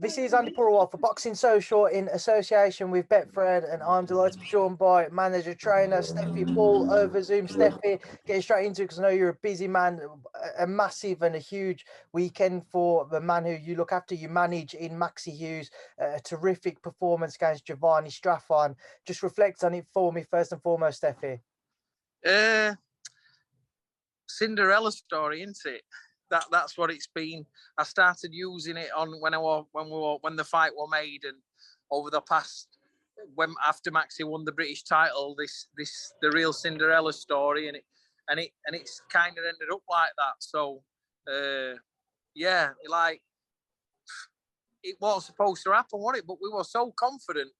This is Andi Purewal for Boxing Social in association with Betfred, and I'm delighted to be joined by manager trainer Stefy Bull over Zoom. Stefy, getting straight into it because I know you're a busy man, a massive and a huge weekend for the man who you look after. You manage in Maxi Hughes, a terrific performance against Jovanni Straffon. Just reflect on it for me first and foremost, Stefy. Cinderella story, isn't it? That's what it's been. I started using it on when the fight was made, and over the past after Maxi won the British title, the real Cinderella story, and it's kind of ended up like that. So yeah, like it was supposed to happen, wasn't it? But we were so confident.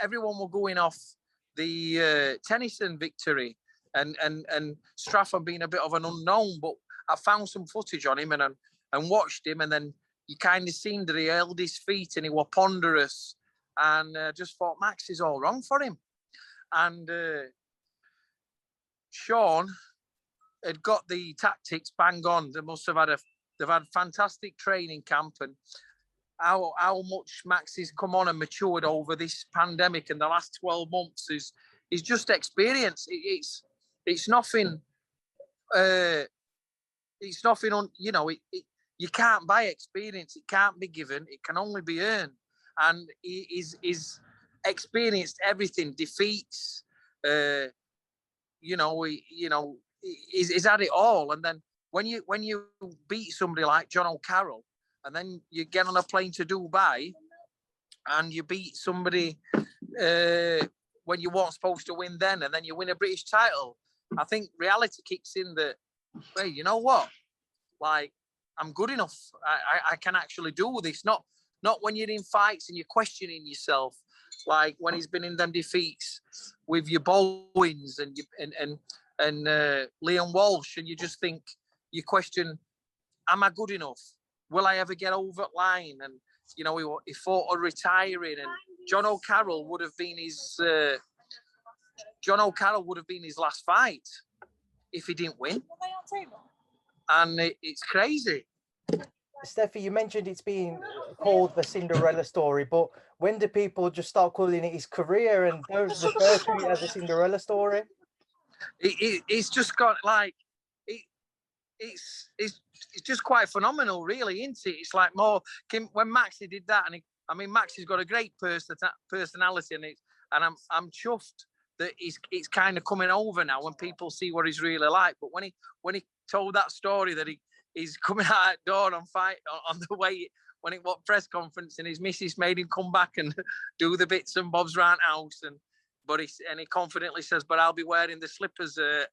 Everyone were going off the Tennyson victory, and Straffon being a bit of an unknown, but I found some footage on him and watched him, and then you kind of seen that he held his feet and he was ponderous, and just thought Max is all wrong for him. And Sean had got the tactics bang on. They've had fantastic training camp, and how much Max has come on and matured over this pandemic and the last 12 months is just experience. It's nothing. It's nothing on, you can't buy experience. It can't be given. It can only be earned. And he's experienced everything, defeats, he's had it all. And then when you beat somebody like John O'Carroll, and then you get on a plane to Dubai and you beat somebody when you weren't supposed to win then, and then you win a British title, I think reality kicks in that, hey, you know what? Like, I'm good enough. I can actually do this. Not when you're in fights and you're questioning yourself. Like when he's been in them defeats with your Bowens and Liam Walsh, and you just think, you question, am I good enough? Will I ever get over the line? And he fought on retiring, and John O'Carroll would have been his last fight if he didn't win. And it's crazy. Stefy, you mentioned it's being called the Cinderella story, but when do people just start calling it his career and don't refer to it as a Cinderella story? It's just got like it's just quite phenomenal, really, isn't it? It's like more when Maxi did that, and Maxi's got a great personality, and I'm chuffed that it's kind of coming over now when people see what he's really like. But when he told that story that he's coming out that door on the way when it was press conference, and his missus made him come back and do the bits and bobs around house, and he confidently says, but I'll be wearing the slippers at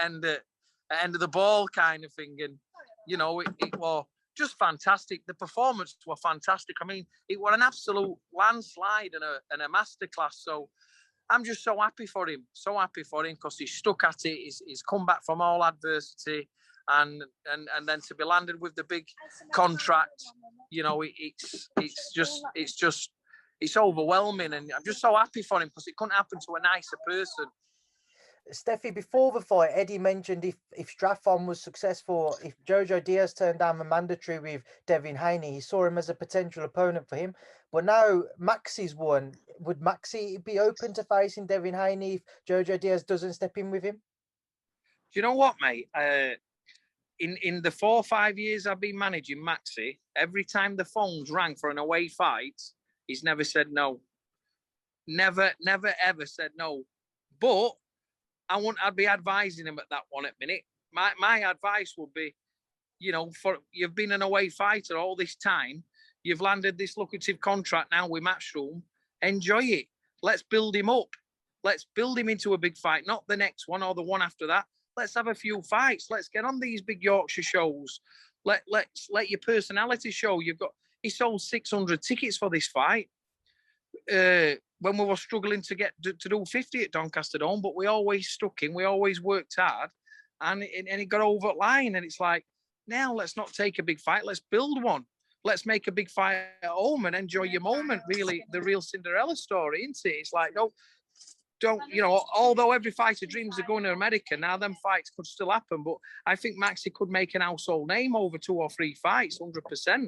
end of the ball kind of thing. And it was just fantastic. The performance was fantastic. I mean, it was an absolute landslide and a masterclass. So I'm just so happy for him because he's stuck at it. He's come back from all adversity, and then to be landed with the big contract, it's overwhelming, and I'm just so happy for him because it couldn't happen to a nicer person. Stefy, before the fight, Eddie mentioned if Straffon was successful, if Jojo Diaz turned down the mandatory with Devin Haney, he saw him as a potential opponent for him. But now Maxi's won. Would Maxi be open to facing Devin Haney if Jojo Diaz doesn't step in with him? Do you know what, mate? In the 4 or 5 years I've been managing Maxi, every time the phones rang for an away fight, he's never said no. Never, ever said no. But I'd be advising him at that one at minute. My advice would be, you've been an away fighter all this time. You've landed this lucrative contract now with Matchroom. Enjoy it. Let's build him up. Let's build him into a big fight, not the next one or the one after that. Let's have a few fights. Let's get on these big Yorkshire shows. Let's let your personality show. He sold 600 tickets for this fight. When we were struggling to do 50 at Doncaster Dome, but we always stuck in, we always worked hard, and it got over the line. And it's like, now let's not take a big fight, let's build one. Let's make a big fight at home and enjoy your moment. Really, the real Cinderella story, isn't it? It's like, no, don't, you know, although every fighter dreams of going to America, now them fights could still happen. But I think Maxi could make an household name over 2 or 3 fights, 100%.